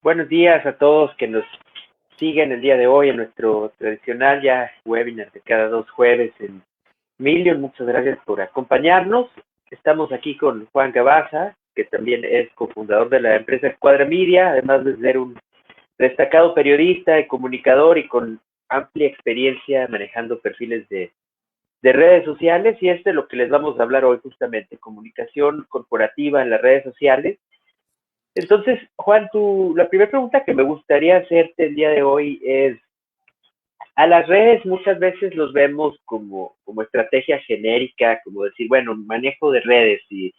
Buenos días a todos que nos siguen el día de hoy en nuestro tradicional ya webinar de cada 2 jueves en Million. Muchas gracias por acompañarnos. Estamos aquí con Juan Cabaza, que también es cofundador de la empresa Cuadra Media, además de ser un destacado periodista y comunicador y con amplia experiencia manejando perfiles de redes sociales. Y este es lo que les vamos a hablar hoy justamente, comunicación corporativa en las redes sociales. Entonces, Juan, la primera pregunta que me gustaría hacerte el día de hoy es, a las redes muchas veces los vemos como estrategia genérica, como decir, bueno, manejo de redes y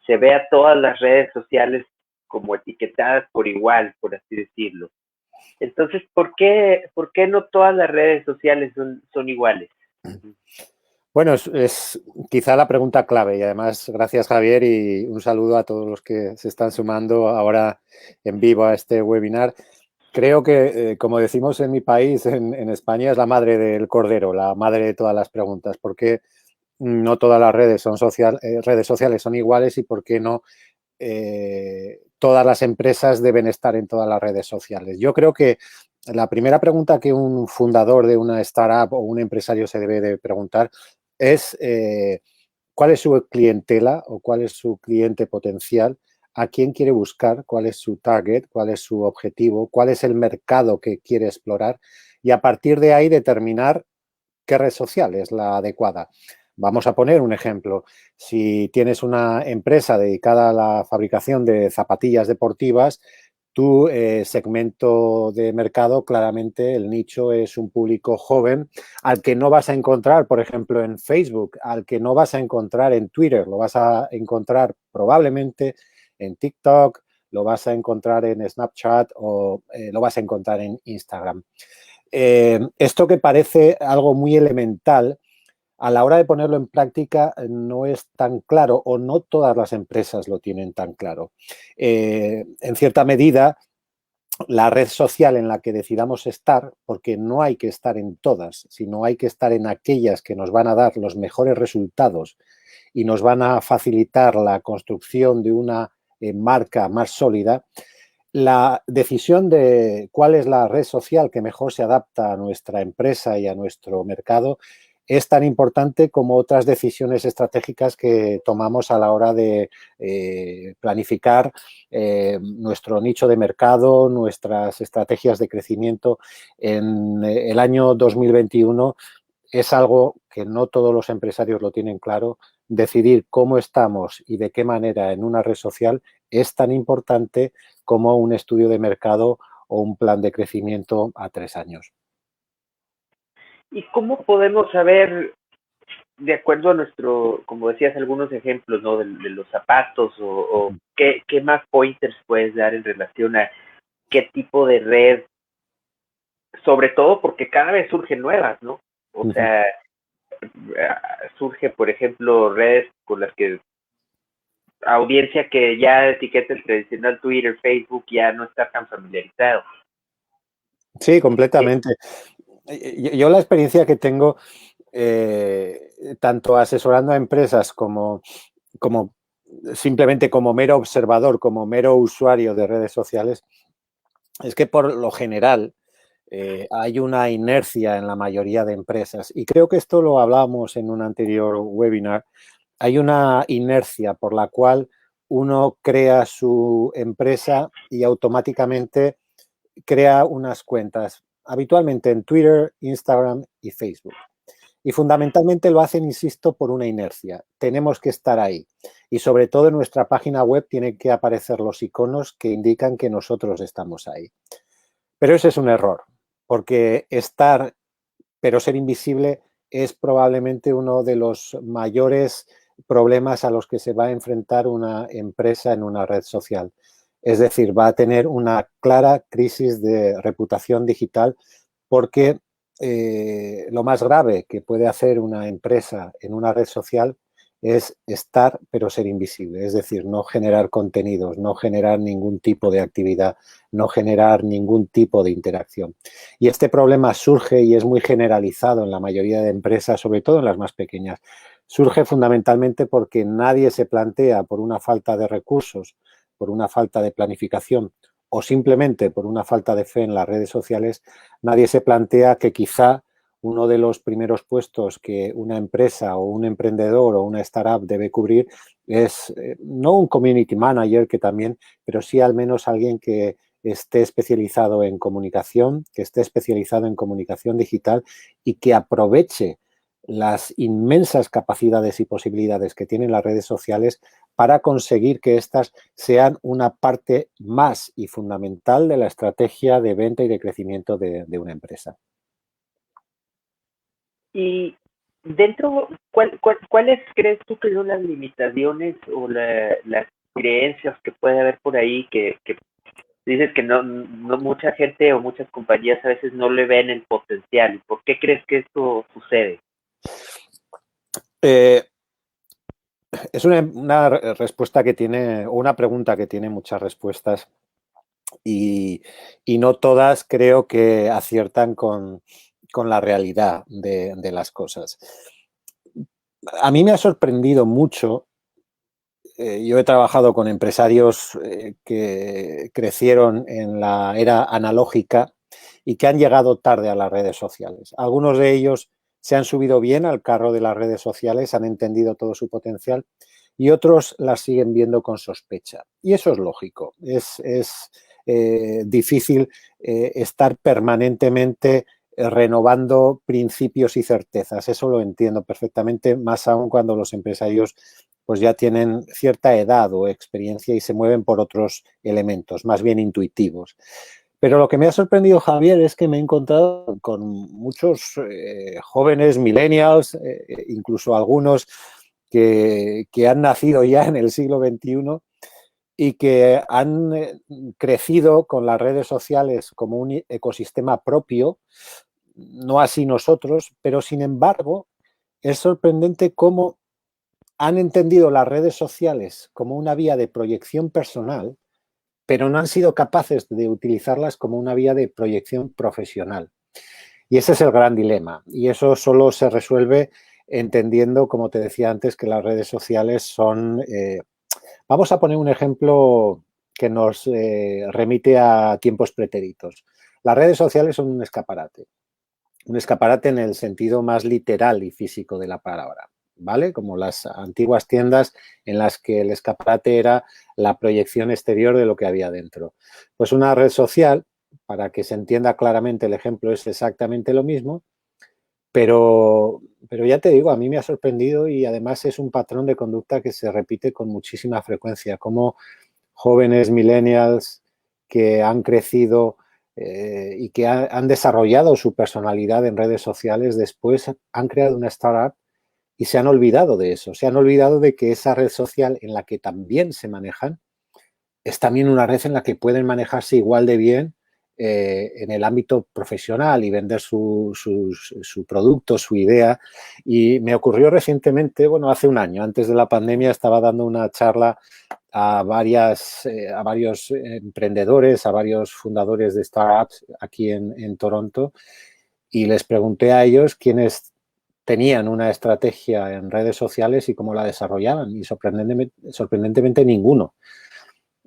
se ve a todas las redes sociales como etiquetadas por igual, por así decirlo. Entonces, ¿por qué no todas las redes sociales son iguales? Bueno, es quizá la pregunta clave y además gracias Javier y un saludo a todos los que se están sumando ahora en vivo a este webinar. Creo que, como decimos en mi país, en España, es la madre del cordero, la madre de todas las preguntas. ¿Por qué no todas las redes redes sociales son iguales y por qué no todas las empresas deben estar en todas las redes sociales? Yo creo que la primera pregunta que un fundador de una startup o un empresario se debe de preguntar es cuál es su clientela o cuál es su cliente potencial, a quién quiere buscar, cuál es su target, cuál es su objetivo, cuál es el mercado que quiere explorar y a partir de ahí determinar qué red social es la adecuada. Vamos a poner un ejemplo. Si tienes una empresa dedicada a la fabricación de zapatillas deportivas, tu segmento de mercado, claramente el nicho es un público joven al que no vas a encontrar, por ejemplo, en Facebook, al que no vas a encontrar en Twitter, lo vas a encontrar probablemente en TikTok, lo vas a encontrar en Snapchat o lo vas a encontrar en Instagram. Esto que parece algo muy elemental, a la hora de ponerlo en práctica no es tan claro o no todas las empresas lo tienen tan claro. En cierta medida, la red social en la que decidamos estar, porque no hay que estar en todas, sino hay que estar en aquellas que nos van a dar los mejores resultados y nos van a facilitar la construcción de una marca más sólida. La decisión de cuál es la red social que mejor se adapta a nuestra empresa y a nuestro mercado es tan importante como otras decisiones estratégicas que tomamos a la hora de planificar nuestro nicho de mercado, nuestras estrategias de crecimiento. En el año 2021 es algo que no todos los empresarios lo tienen claro. Decidir cómo estamos y de qué manera en una red social es tan importante como un estudio de mercado o un plan de crecimiento a 3 años. ¿Y cómo podemos saber, de acuerdo a como decías, algunos ejemplos, ¿no? De los zapatos o qué más pointers puedes dar en relación a qué tipo de red, sobre todo porque cada vez surgen nuevas, ¿no? O sea, surge, por ejemplo, redes con las que audiencia que ya etiqueta el tradicional Twitter, Facebook, ya no está tan familiarizado. Sí, completamente. Yo la experiencia que tengo, tanto asesorando a empresas como simplemente como mero observador, como mero usuario de redes sociales, es que por lo general hay una inercia en la mayoría de empresas. Y creo que esto lo hablamos en un anterior webinar. Hay una inercia por la cual uno crea su empresa y automáticamente crea unas cuentas, habitualmente en Twitter, Instagram y Facebook. Y fundamentalmente lo hacen, insisto, por una inercia. Tenemos que estar ahí. Y sobre todo en nuestra página web tienen que aparecer los iconos que indican que nosotros estamos ahí. Pero ese es un error, porque estar, pero ser invisible, es probablemente uno de los mayores problemas a los que se va a enfrentar una empresa en una red social. Es decir, va a tener una clara crisis de reputación digital porque lo más grave que puede hacer una empresa en una red social es estar pero ser invisible, es decir, no generar contenidos, no generar ningún tipo de actividad, no generar ningún tipo de interacción. Y este problema surge y es muy generalizado en la mayoría de empresas, sobre todo en las más pequeñas. Surge fundamentalmente porque nadie se plantea por una falta de recursos, por una falta de planificación o simplemente por una falta de fe en las redes sociales, nadie se plantea que quizá uno de los primeros puestos que una empresa o un emprendedor o una startup debe cubrir es no un community manager, que también, pero sí al menos alguien que esté especializado en comunicación, que esté especializado en comunicación digital y que aproveche las inmensas capacidades y posibilidades que tienen las redes sociales para conseguir que éstas sean una parte más y fundamental de la estrategia de venta y de crecimiento de una empresa. Y dentro, ¿cuáles crees tú que son las limitaciones o las creencias que puede haber por ahí que dices que no mucha gente o muchas compañías a veces no le ven el potencial? ¿Y por qué crees que esto sucede? Es una respuesta que tiene, o una pregunta que tiene muchas respuestas y no todas creo que aciertan con la realidad de las cosas. A mí me ha sorprendido mucho. Yo he trabajado con empresarios que crecieron en la era analógica y que han llegado tarde a las redes sociales. Algunos de ellos se han subido bien al carro de las redes sociales, han entendido todo su potencial y otros las siguen viendo con sospecha. Y eso es lógico. Es difícil estar permanentemente renovando principios y certezas. Eso lo entiendo perfectamente, más aún cuando los empresarios pues ya tienen cierta edad o experiencia y se mueven por otros elementos, más bien intuitivos. Pero lo que me ha sorprendido, Javier, es que me he encontrado con muchos jóvenes millennials, incluso algunos que han nacido ya en el siglo XXI y que han crecido con las redes sociales como un ecosistema propio, no así nosotros, pero sin embargo es sorprendente cómo han entendido las redes sociales como una vía de proyección personal, pero no han sido capaces de utilizarlas como una vía de proyección profesional. Y ese es el gran dilema. Y eso solo se resuelve entendiendo, como te decía antes, que las redes sociales son... vamos a poner un ejemplo que nos remite a tiempos pretéritos. Las redes sociales son un escaparate en el sentido más literal y físico de la palabra. ¿Vale? Como las antiguas tiendas en las que el escaparate era la proyección exterior de lo que había dentro. Pues una red social, para que se entienda claramente el ejemplo, es exactamente lo mismo, pero ya te digo, a mí me ha sorprendido y además es un patrón de conducta que se repite con muchísima frecuencia, como jóvenes millennials que han crecido y que han desarrollado su personalidad en redes sociales, después han creado una startup y se han olvidado de eso, se han olvidado de que esa red social en la que también se manejan es también una red en la que pueden manejarse igual de bien en el ámbito profesional y vender su producto, su idea. Y me ocurrió recientemente, bueno, hace un año, antes de la pandemia, estaba dando una charla a varios emprendedores, a varios fundadores de startups aquí en Toronto y les pregunté a ellos quiénes tenían una estrategia en redes sociales y cómo la desarrollaban y sorprendentemente ninguno.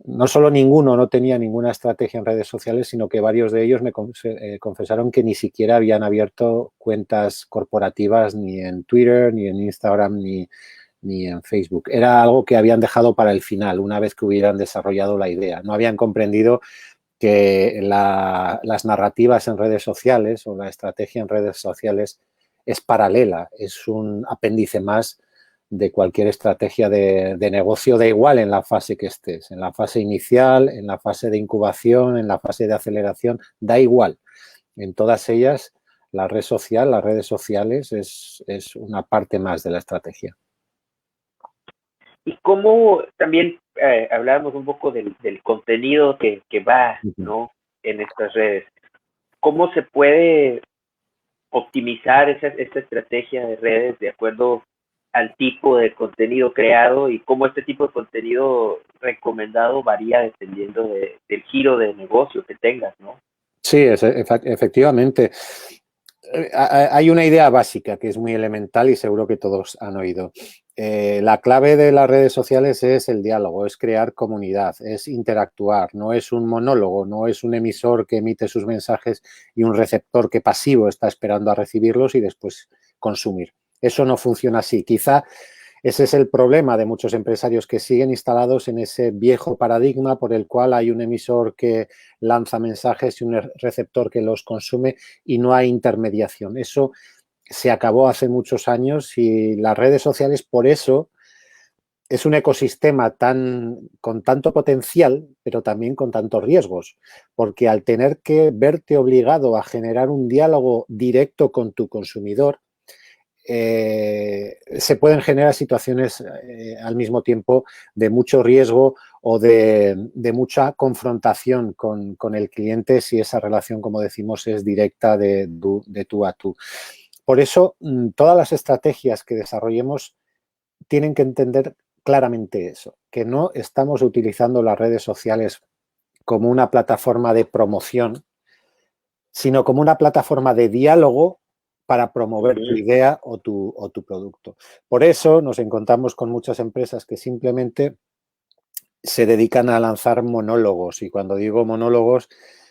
No solo ninguno no tenía ninguna estrategia en redes sociales, sino que varios de ellos me confesaron que ni siquiera habían abierto cuentas corporativas ni en Twitter, ni en Instagram, ni en Facebook. Era algo que habían dejado para el final, una vez que hubieran desarrollado la idea. No habían comprendido que las narrativas en redes sociales o la estrategia en redes sociales es paralela, es un apéndice más de cualquier estrategia de negocio, da igual en la fase que estés, en la fase inicial, en la fase de incubación, en la fase de aceleración, da igual. En todas ellas, la red social, las redes sociales es una parte más de la estrategia. Y cómo también hablábamos un poco del contenido que va, ¿no? En estas redes. ¿Cómo se puede optimizar esta estrategia de redes de acuerdo al tipo de contenido creado y cómo este tipo de contenido recomendado varía dependiendo del giro de negocio que tengas, ¿no? Sí, efectivamente. Hay una idea básica que es muy elemental y seguro que todos han oído. La clave de las redes sociales es el diálogo, es crear comunidad, es interactuar, no es un monólogo, no es un emisor que emite sus mensajes y un receptor que pasivo está esperando a recibirlos y después consumir. Eso no funciona así. Quizá ese es el problema de muchos empresarios que siguen instalados en ese viejo paradigma por el cual hay un emisor que lanza mensajes y un receptor que los consume y no hay intermediación. Eso se acabó hace muchos años y las redes sociales por eso es un ecosistema con tanto potencial, pero también con tantos riesgos, porque al tener que verte obligado a generar un diálogo directo con tu consumidor, se pueden generar situaciones al mismo tiempo de mucho riesgo o de mucha confrontación con el cliente si esa relación, como decimos, es directa de tú a tú. Por eso, todas las estrategias que desarrollemos tienen que entender claramente eso, que no estamos utilizando las redes sociales como una plataforma de promoción, sino como una plataforma de diálogo para promover tu idea o tu producto. Por eso nos encontramos con muchas empresas que simplemente se dedican a lanzar monólogos, y cuando digo monólogos,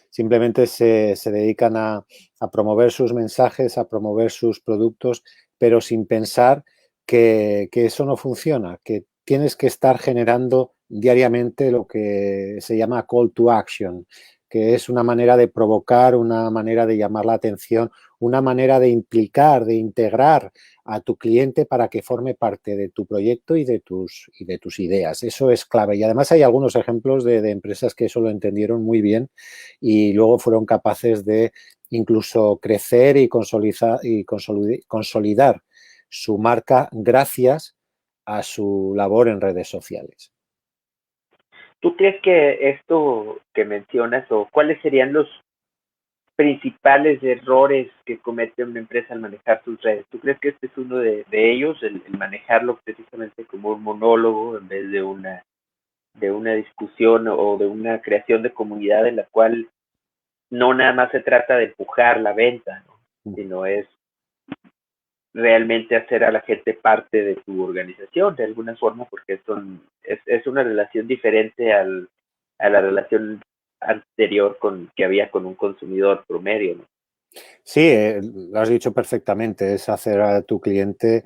simplemente se dedican a promover sus mensajes, a promover sus productos, pero sin pensar que eso no funciona, que tienes que estar generando diariamente lo que se llama call to action, que es una manera de provocar, una manera de llamar la atención, una manera de implicar, de integrar a tu cliente para que forme parte de tu proyecto y de tus ideas. Eso es clave. Y además hay algunos ejemplos de empresas que eso lo entendieron muy bien y luego fueron capaces de incluso crecer y consolidar su marca gracias a su labor en redes sociales. ¿Tú crees que esto que mencionas o cuáles serían los principales errores que comete una empresa al manejar sus redes? ¿Tú crees que este es uno de ellos, el manejarlo precisamente como un monólogo en vez de una discusión o de una creación de comunidad en la cual no nada más se trata de empujar la venta, ¿no? Sino es realmente hacer a la gente parte de tu organización de alguna forma, porque es una relación diferente a la relación anterior que había con un consumidor promedio, ¿no? Sí, lo has dicho perfectamente, es hacer a tu cliente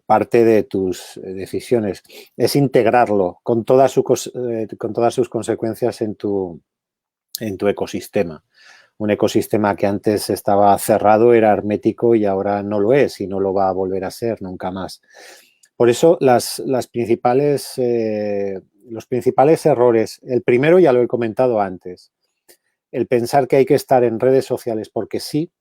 parte de tus decisiones, es integrarlo con todas sus consecuencias en tu ecosistema. Un ecosistema que antes estaba cerrado, era hermético y ahora no lo es y no lo va a volver a ser nunca más. Por eso los principales errores, el primero ya lo he comentado antes, el pensar que hay que estar en redes sociales porque sí,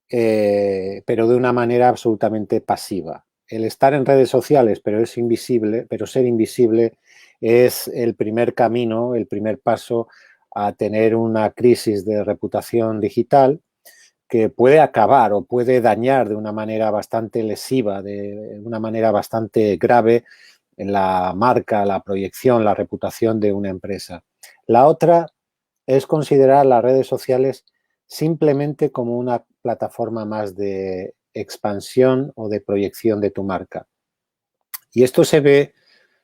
pero de una manera absolutamente pasiva. El estar en redes sociales, pero ser invisible es el primer camino, el primer paso a tener una crisis de reputación digital que puede acabar o puede dañar de una manera bastante lesiva, de una manera bastante grave en la marca, la proyección, la reputación de una empresa. La otra es considerar las redes sociales simplemente como una plataforma más de expansión o de proyección de tu marca. Y esto se ve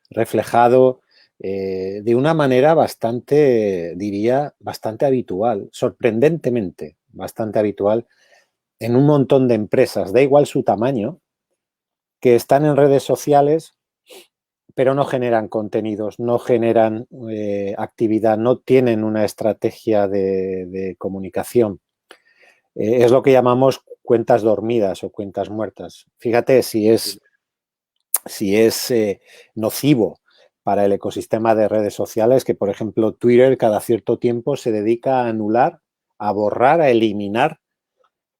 reflejado de una manera bastante, diría, bastante habitual, sorprendentemente bastante habitual en un montón de empresas, da igual su tamaño, que están en redes sociales pero no generan contenidos, no generan actividad, no tienen una estrategia de comunicación. Es lo que llamamos cuentas dormidas o cuentas muertas. Fíjate si es nocivo para el ecosistema de redes sociales que, por ejemplo, Twitter cada cierto tiempo se dedica a anular, a borrar, a eliminar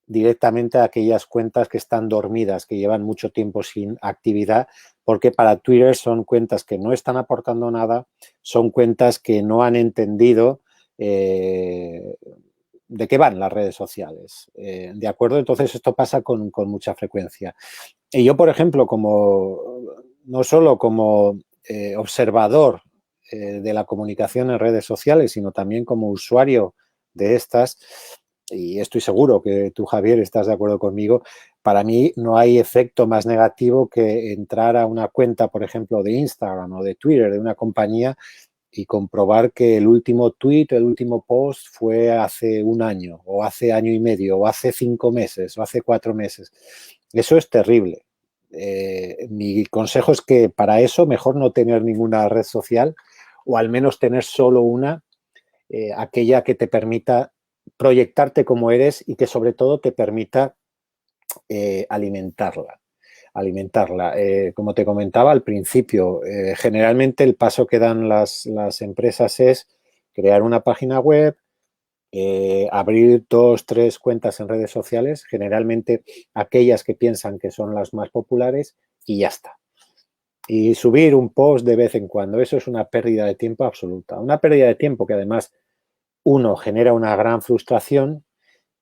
directamente a aquellas cuentas que están dormidas, que llevan mucho tiempo sin actividad, porque para Twitter son cuentas que no están aportando nada, son cuentas que no han entendido de qué van las redes sociales. ¿De acuerdo? Entonces esto pasa con mucha frecuencia. Y yo, por ejemplo, no solo como observador de la comunicación en redes sociales, sino también como usuario de estas, y estoy seguro que tú, Javier, estás de acuerdo conmigo, para mí no hay efecto más negativo que entrar a una cuenta, por ejemplo, de Instagram o de Twitter de una compañía y comprobar que el último tweet, el último post fue hace un año o hace año y medio o hace 5 meses o hace 4 meses. Eso es terrible. Mi consejo es que para eso mejor no tener ninguna red social o al menos tener solo una, aquella que te permita proyectarte como eres y que sobre todo te permita alimentarla. Como te comentaba al principio, generalmente el paso que dan las empresas es crear una página web, abrir 2, 3 cuentas en redes sociales, generalmente aquellas que piensan que son las más populares y ya está. Y subir un post de vez en cuando, eso es una pérdida de tiempo absoluta. Una pérdida de tiempo que además, uno, genera una gran frustración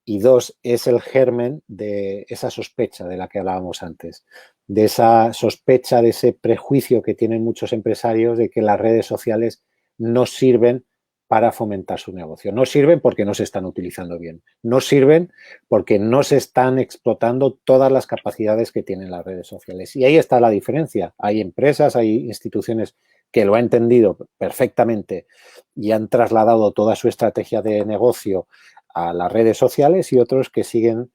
y dos, es el germen de esa sospecha de la que hablábamos antes, de esa sospecha, de ese prejuicio que tienen muchos empresarios de que las redes sociales no sirven para fomentar su negocio. No sirven porque no se están utilizando bien. No sirven porque no se están explotando todas las capacidades que tienen las redes sociales. Y ahí está la diferencia. Hay empresas, hay instituciones que lo han entendido perfectamente y han trasladado toda su estrategia de negocio a las redes sociales y otros que siguen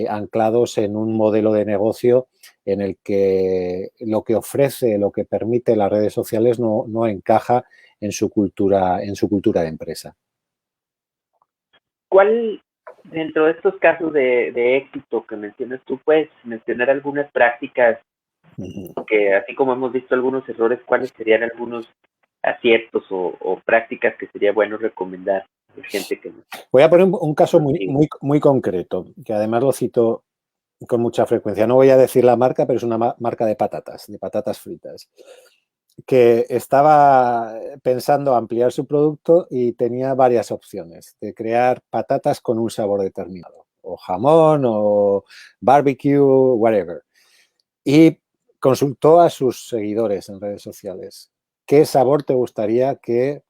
anclados en un modelo de negocio en el que lo que ofrece, lo que permite las redes sociales no encaja en su cultura de empresa. ¿Cuál, dentro de estos casos de éxito que mencionas tú, puedes mencionar algunas prácticas que, así como hemos visto algunos errores, cuáles serían algunos aciertos o prácticas que sería bueno recomendar a gente que... Voy a poner un caso muy concreto, que además lo cito con mucha frecuencia. No voy a decir la marca, pero es una marca de patatas fritas, que estaba pensando ampliar su producto y tenía varias opciones de crear patatas con un sabor determinado, o jamón, o barbecue, whatever. Y consultó a sus seguidores en redes sociales. ¿Qué sabor te gustaría que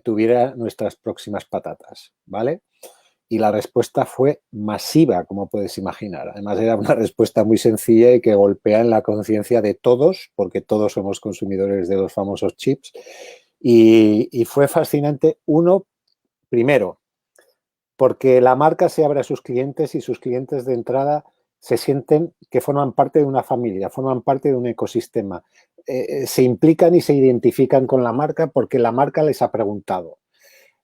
tuviera nuestras próximas patatas? ¿Vale? Y la respuesta fue masiva, como puedes imaginar. Además, era una respuesta muy sencilla y que golpea en la conciencia de todos, porque todos somos consumidores de los famosos chips. Y fue fascinante, primero, porque la marca se abre a sus clientes y sus clientes de entrada se sienten que forman parte de una familia, forman parte de un ecosistema. Se implican y se identifican con la marca porque la marca les ha preguntado.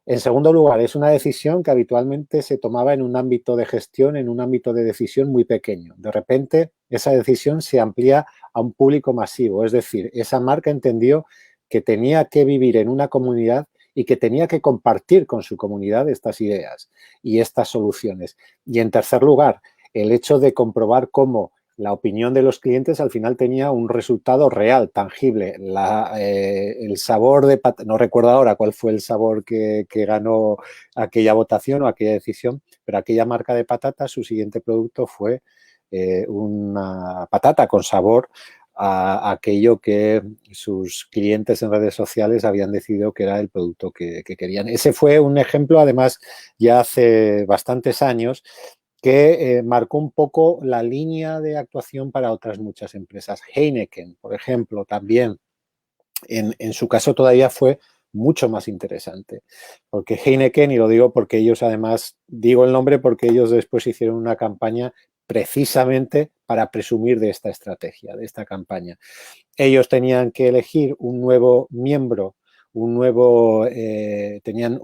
En segundo lugar, es una decisión que habitualmente se tomaba en un ámbito de gestión, en un ámbito de decisión muy pequeño. De repente, esa decisión se amplía a un público masivo. Es decir, esa marca entendió que tenía que vivir en una comunidad y que tenía que compartir con su comunidad estas ideas y estas soluciones. Y en tercer lugar, el hecho de comprobar cómo la opinión de los clientes al final tenía un resultado real, tangible. El sabor de patatas, no recuerdo ahora cuál fue el sabor que ganó aquella votación o aquella decisión, pero aquella marca de patatas, su siguiente producto fue una patata con sabor a aquello que sus clientes en redes sociales habían decidido que era el producto que querían. Ese fue un ejemplo, además, ya hace bastantes años, que marcó un poco la línea de actuación para otras muchas empresas. Heineken, por ejemplo, también en su caso todavía fue mucho más interesante, porque Heineken, y lo digo porque ellos además, digo el nombre porque ellos después hicieron una campaña precisamente para presumir de esta estrategia, de esta campaña. Ellos tenían que elegir un nuevo miembro, tenían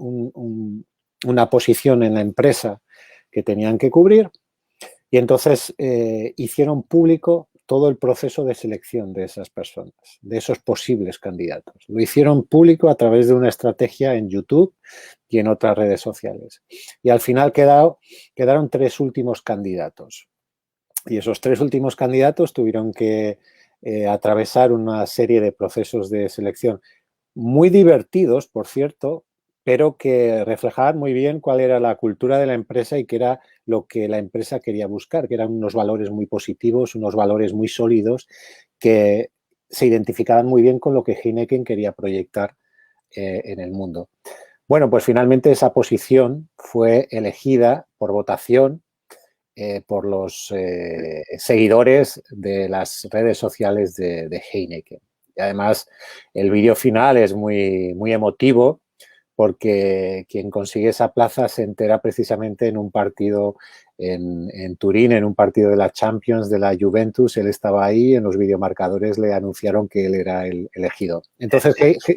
una posición en la empresa que tenían que cubrir y entonces hicieron público todo el proceso de selección de esas personas, de esos posibles candidatos. Lo hicieron público a través de una estrategia en YouTube y en otras redes sociales. Y al final quedaron 3 últimos candidatos. Y esos 3 últimos candidatos tuvieron que atravesar una serie de procesos de selección muy divertidos, por cierto, pero que reflejaban muy bien cuál era la cultura de la empresa y qué era lo que la empresa quería buscar, que eran unos valores muy positivos, unos valores muy sólidos que se identificaban muy bien con lo que Heineken quería proyectar en el mundo. Bueno, pues finalmente esa posición fue elegida por votación por los seguidores de las redes sociales de Heineken. Y además, el vídeo final es muy, muy emotivo porque quien consigue esa plaza se entera precisamente en un partido en Turín, en un partido de la Champions de la Juventus. Él estaba ahí, en los videomarcadores le anunciaron que él era el elegido. Entonces,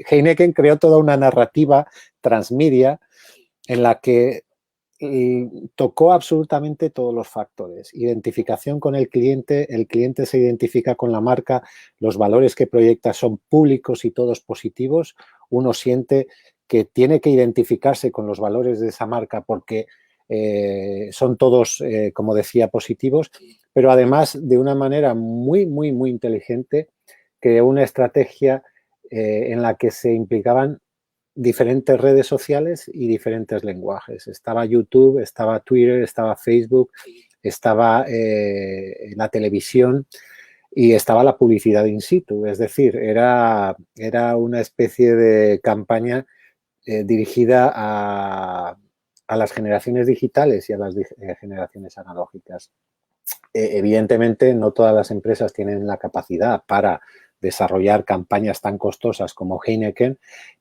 Heineken creó toda una narrativa transmedia en la que tocó absolutamente todos los factores. Identificación con el cliente se identifica con la marca, los valores que proyecta son públicos y todos positivos. Uno siente que tiene que identificarse con los valores de esa marca porque son todos, como decía, positivos, pero además de una manera muy, muy, muy inteligente, creó una estrategia en la que se implicaban diferentes redes sociales y diferentes lenguajes. Estaba YouTube, estaba Twitter, estaba Facebook, estaba la televisión y estaba la publicidad in situ. Es decir, era una especie de campaña dirigida a las generaciones digitales y a las generaciones analógicas. Evidentemente, no todas las empresas tienen la capacidad para desarrollar campañas tan costosas como Heineken,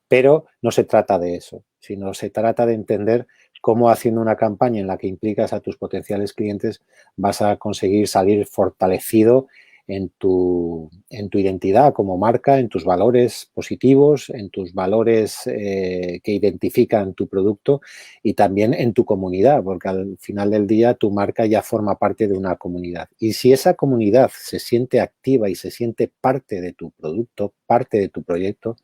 pero no se trata de eso, sino se trata de entender cómo haciendo una campaña en la que implicas a tus potenciales clientes vas a conseguir salir fortalecido en tu identidad como marca, en tus valores positivos, en tus valores que identifican tu producto y también en tu comunidad, porque al final del día tu marca ya forma parte de una comunidad. Y si esa comunidad se siente activa y se siente parte de tu producto, parte de tu proyecto,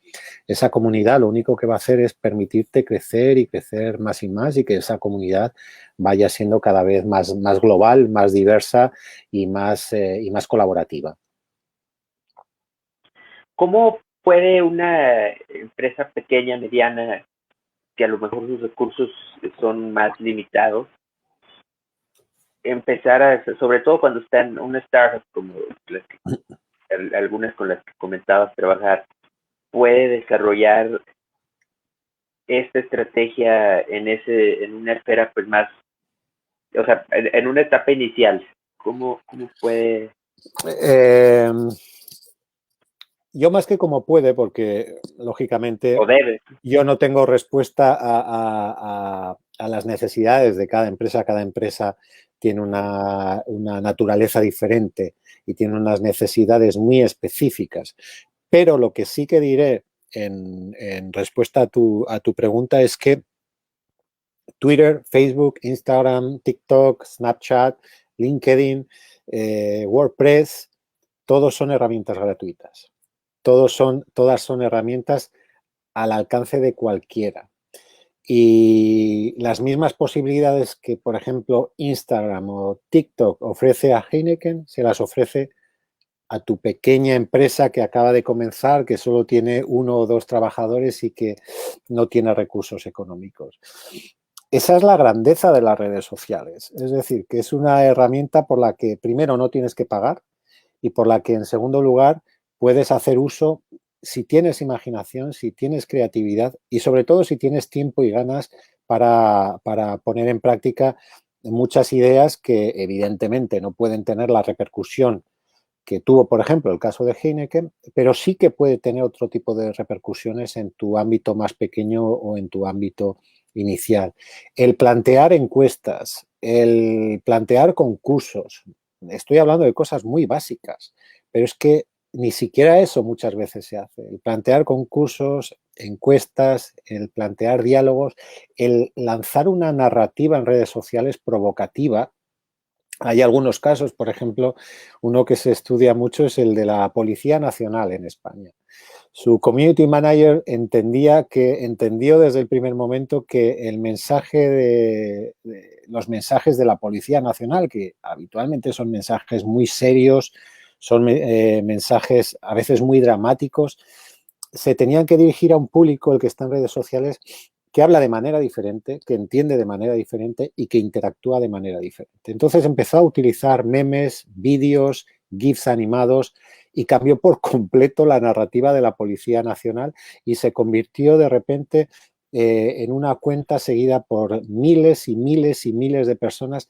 esa comunidad lo único que va a hacer es permitirte crecer y crecer más y que esa comunidad vaya siendo cada vez más global, más diversa y más colaborativa. ¿Cómo puede una empresa pequeña, mediana, que a lo mejor sus recursos son más limitados, empezar a, sobre todo cuando está en una startup como algunas con las que comentabas trabajar, puede desarrollar esta estrategia en una esfera pues más, o sea, en una etapa inicial? ¿Cómo puede? Yo más que como puede, porque lógicamente O debe. yo no tengo respuesta a las necesidades de cada empresa. Cada empresa tiene una naturaleza diferente y tiene unas necesidades muy específicas. Pero lo que sí que diré en respuesta a tu pregunta es que Twitter, Facebook, Instagram, TikTok, Snapchat, LinkedIn, WordPress, todos son herramientas gratuitas. Todas son herramientas al alcance de cualquiera. Y las mismas posibilidades que, por ejemplo, Instagram o TikTok ofrece a Heineken, se las ofrece a tu pequeña empresa que acaba de comenzar, que solo tiene 1 o 2 trabajadores y que no tiene recursos económicos. Esa es la grandeza de las redes sociales. Es decir, que es una herramienta por la que, primero, no tienes que pagar y por la que, en segundo lugar, puedes hacer uso si tienes imaginación, si tienes creatividad y, sobre todo, si tienes tiempo y ganas para poner en práctica muchas ideas que, evidentemente, no pueden tener la repercusión que tuvo, por ejemplo, el caso de Heineken, pero sí que puede tener otro tipo de repercusiones en tu ámbito más pequeño o en tu ámbito inicial. El plantear encuestas, el plantear concursos, estoy hablando de cosas muy básicas, pero es que ni siquiera eso muchas veces se hace. El plantear concursos, encuestas, el plantear diálogos, el lanzar una narrativa en redes sociales provocativa. Hay algunos casos, por ejemplo, uno que se estudia mucho es el de la Policía Nacional en España. Su community manager entendió desde el primer momento que el mensaje los mensajes de la Policía Nacional, que habitualmente son mensajes muy serios, son mensajes a veces muy dramáticos, se tenían que dirigir a un público, el que está en redes sociales, que habla de manera diferente, que entiende de manera diferente y que interactúa de manera diferente. Entonces empezó a utilizar memes, vídeos, GIFs animados y cambió por completo la narrativa de la Policía Nacional y se convirtió de repente en una cuenta seguida por miles y miles y miles de personas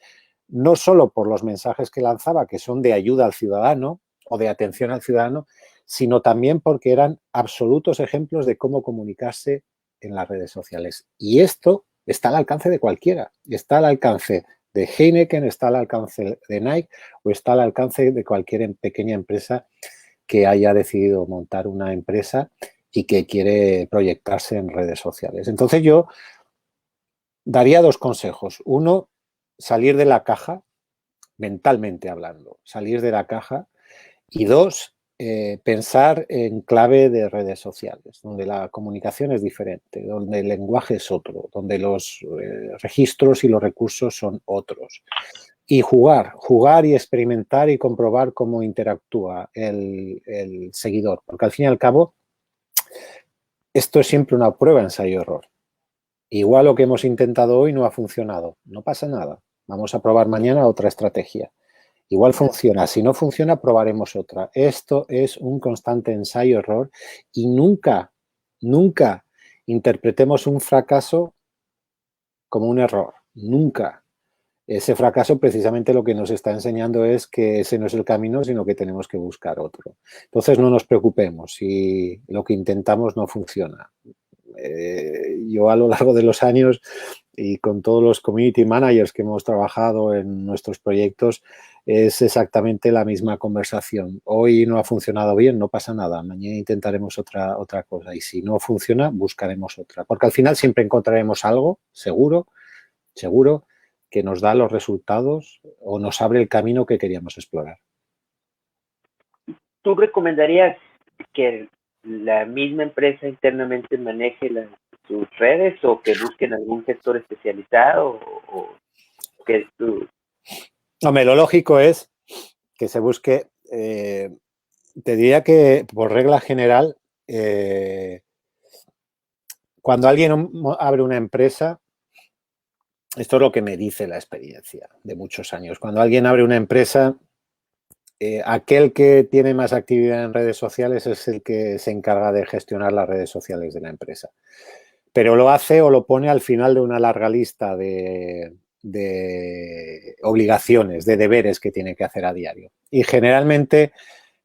no solo por los mensajes que lanzaba, que son de ayuda al ciudadano o de atención al ciudadano, sino también porque eran absolutos ejemplos de cómo comunicarse en las redes sociales. Y esto está al alcance de cualquiera, está al alcance de Heineken, está al alcance de Nike o está al alcance de cualquier pequeña empresa que haya decidido montar una empresa y que quiere proyectarse en redes sociales. Entonces yo daría dos consejos. Uno, salir de la caja, mentalmente hablando, salir de la caja. Y dos, pensar en clave de redes sociales, donde la comunicación es diferente, donde el lenguaje es otro, donde los registros y los recursos son otros. Y jugar y experimentar y comprobar cómo interactúa el seguidor, porque al fin y al cabo esto es siempre una prueba ensayo-error. Igual lo que hemos intentado hoy no ha funcionado, no pasa nada, vamos a probar mañana otra estrategia. Igual funciona, si no funciona probaremos otra. Esto es un constante ensayo-error y nunca interpretemos un fracaso como un error, nunca. Ese fracaso precisamente lo que nos está enseñando es que ese no es el camino, sino que tenemos que buscar otro. Entonces no nos preocupemos si lo que intentamos no funciona. Yo a lo largo de los años y con todos los community managers que hemos trabajado en nuestros proyectos es exactamente la misma conversación. Hoy no ha funcionado bien, no pasa nada, mañana intentaremos otra cosa y si no funciona buscaremos otra, porque al final siempre encontraremos algo, seguro, que nos da los resultados o nos abre el camino que queríamos explorar. ¿Tú recomendarías que la misma empresa internamente maneje sus redes o que busquen algún gestor especializado o que tú? Hombre, lo lógico es que se busque, te diría que por regla general, cuando alguien abre una empresa, esto es lo que me dice la experiencia de muchos años, cuando alguien abre una empresa, aquel que tiene más actividad en redes sociales es el que se encarga de gestionar las redes sociales de la empresa. Pero lo hace o lo pone al final de una larga lista de obligaciones, de deberes que tiene que hacer a diario. Y generalmente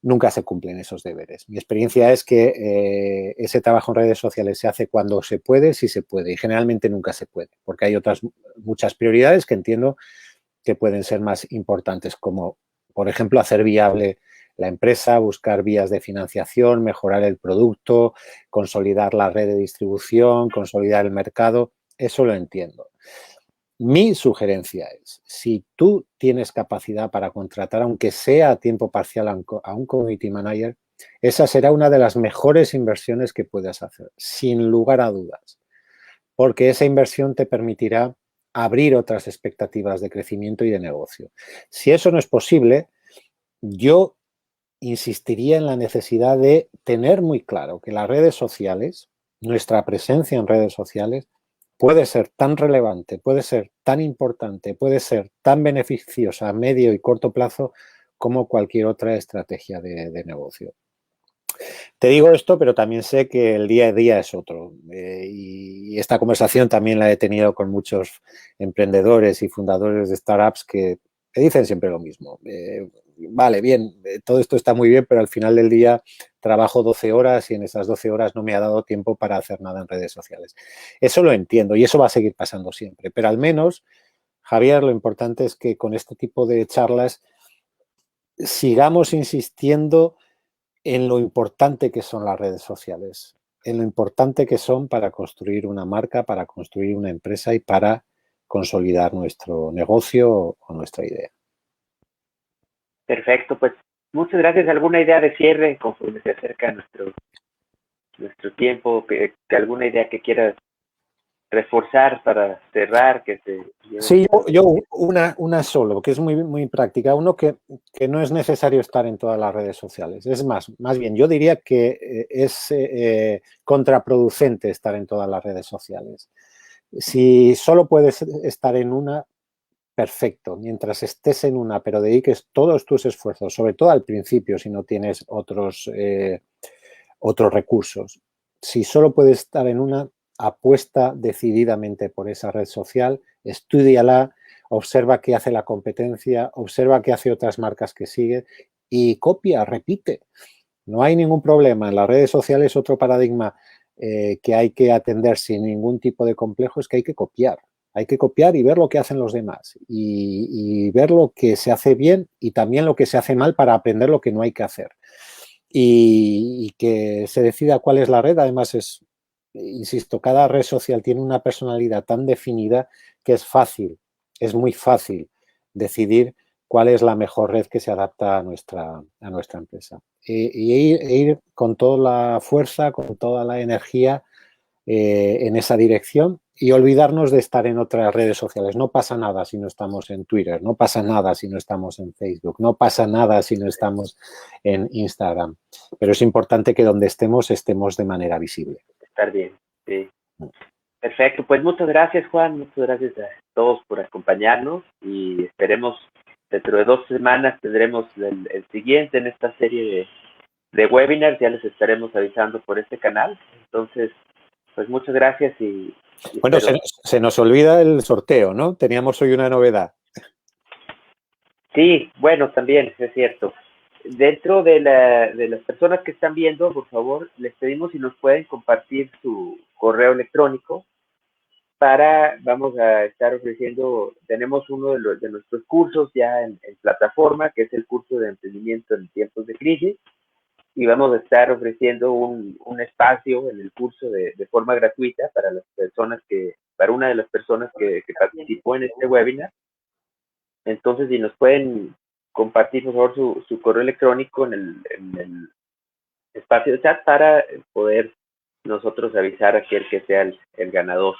nunca se cumplen esos deberes. Mi experiencia es que ese trabajo en redes sociales se hace cuando se puede, si se puede, y generalmente nunca se puede, porque hay otras muchas prioridades que entiendo que pueden ser más importantes, como por ejemplo hacer viable la empresa, buscar vías de financiación, mejorar el producto, consolidar la red de distribución, consolidar el mercado. Eso lo entiendo. Mi sugerencia es, si tú tienes capacidad para contratar, aunque sea a tiempo parcial, a un community manager, esa será una de las mejores inversiones que puedas hacer, sin lugar a dudas, porque esa inversión te permitirá abrir otras expectativas de crecimiento y de negocio. Si eso no es posible, yo insistiría en la necesidad de tener muy claro que las redes sociales, nuestra presencia en redes sociales, puede ser tan relevante, puede ser tan importante, puede ser tan beneficiosa a medio y corto plazo como cualquier otra estrategia de negocio. Te digo esto, pero también sé que el día a día es otro. Y esta conversación también la he tenido con muchos emprendedores y fundadores de startups que dicen siempre lo mismo. Vale, bien, todo esto está muy bien, pero al final del día trabajo 12 horas y en esas 12 horas no me ha dado tiempo para hacer nada en redes sociales. Eso lo entiendo y eso va a seguir pasando siempre. Pero al menos, Javier, lo importante es que con este tipo de charlas sigamos insistiendo en lo importante que son las redes sociales, en lo importante que son para construir una marca, para construir una empresa y para consolidar nuestro negocio o nuestra idea. Perfecto, pues muchas gracias. ¿Alguna idea de cierre conforme se acerca nuestro tiempo? Que alguna idea que quieras reforzar para cerrar? Sí, yo una solo, que es muy práctica. Uno que no es necesario estar en todas las redes sociales. Es más bien, yo diría que es contraproducente estar en todas las redes sociales. Si solo puedes estar en una, perfecto. Mientras estés en una, pero dediques todos tus esfuerzos, sobre todo al principio, si no tienes otros recursos. Si solo puedes estar en una, apuesta decididamente por esa red social, estúdiala, observa qué hace la competencia, observa qué hace otras marcas que siguen y copia, repite. No hay ningún problema. En las redes sociales otro paradigma que hay que atender sin ningún tipo de complejo es que hay que copiar. Hay que copiar y ver lo que hacen los demás y ver lo que se hace bien y también lo que se hace mal para aprender lo que no hay que hacer. Y que se decida cuál es la red, además es, insisto, cada red social tiene una personalidad tan definida que es fácil, es muy fácil decidir cuál es la mejor red que se adapta a nuestra empresa. E ir con toda la fuerza, con toda la energía en esa dirección y olvidarnos de estar en otras redes sociales. No pasa nada si no estamos en Twitter, no pasa nada si no estamos en Facebook, no pasa nada si no estamos en Instagram. Pero es importante que donde estemos de manera visible. Estar bien, sí. Perfecto, pues muchas gracias, Juan, muchas gracias a todos por acompañarnos y esperemos dentro de 2 semanas tendremos el siguiente en esta serie de webinars, ya les estaremos avisando por este canal. Entonces, pues muchas gracias y bueno, se nos olvida el sorteo, ¿no? Teníamos hoy una novedad. Sí, bueno, también es cierto. Dentro de las personas que están viendo, por favor, les pedimos si nos pueden compartir su correo electrónico vamos a estar ofreciendo, tenemos uno de nuestros cursos ya en plataforma, que es el curso de emprendimiento en tiempos de crisis, y vamos a estar ofreciendo un espacio en el curso de forma gratuita para las personas para una de las personas que participó en este webinar. Entonces, si nos pueden compartir, por favor, su correo electrónico en el espacio de chat para poder nosotros avisar a aquel que sea el ganador.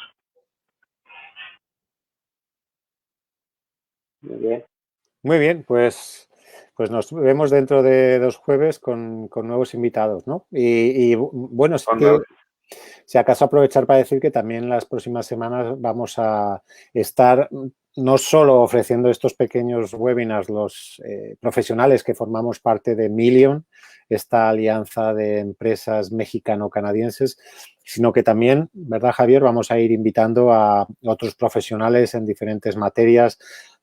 Muy bien, pues nos vemos dentro de 2 jueves con nuevos invitados, ¿no? Y bueno, sí que, si acaso aprovechar para decir que también las próximas semanas vamos a estar no solo ofreciendo estos pequeños webinars los profesionales que formamos parte de Million, esta alianza de empresas mexicano-canadienses, sino que también, ¿verdad, Javier? Vamos a ir invitando a otros profesionales en diferentes materias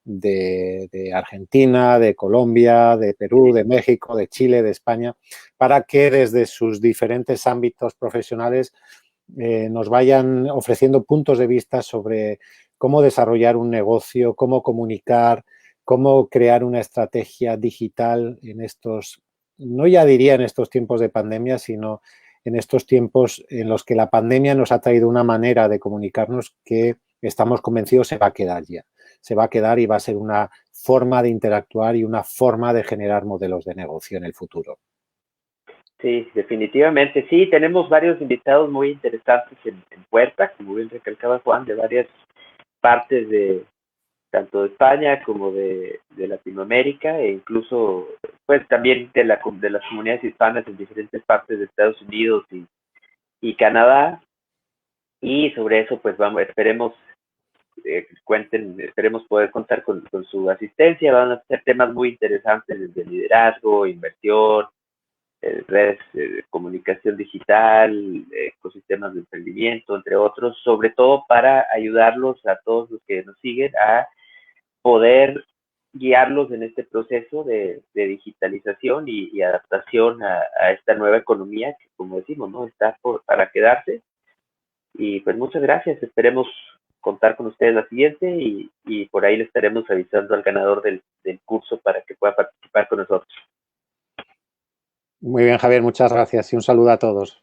de Argentina, de Colombia, de Perú, de México, de Chile, de España, para que desde sus diferentes ámbitos profesionales nos vayan ofreciendo puntos de vista sobre cómo desarrollar un negocio, cómo comunicar, cómo crear una estrategia digital en estos, no ya diría en estos tiempos de pandemia, sino en estos tiempos en los que la pandemia nos ha traído una manera de comunicarnos que estamos convencidos se va a quedar ya. Se va a quedar y va a ser una forma de interactuar y una forma de generar modelos de negocio en el futuro. Sí, definitivamente. Sí, tenemos varios invitados muy interesantes en puerta, como bien recalcaba Juan, de varias partes tanto de España como de Latinoamérica e incluso pues también de las comunidades hispanas en diferentes partes de Estados Unidos y Canadá. Y sobre eso pues esperemos esperemos poder contar con su asistencia. Van a ser temas muy interesantes desde liderazgo, inversión, redes de comunicación digital, ecosistemas de emprendimiento, entre otros, sobre todo para ayudarlos a todos los que nos siguen a poder guiarlos en este proceso de digitalización y adaptación a esta nueva economía que, como decimos, no está para quedarse. Y pues muchas gracias, esperemos contar con ustedes la siguiente y por ahí le estaremos avisando al ganador del curso para que pueda participar con nosotros. Muy bien, Javier, muchas gracias y un saludo a todos.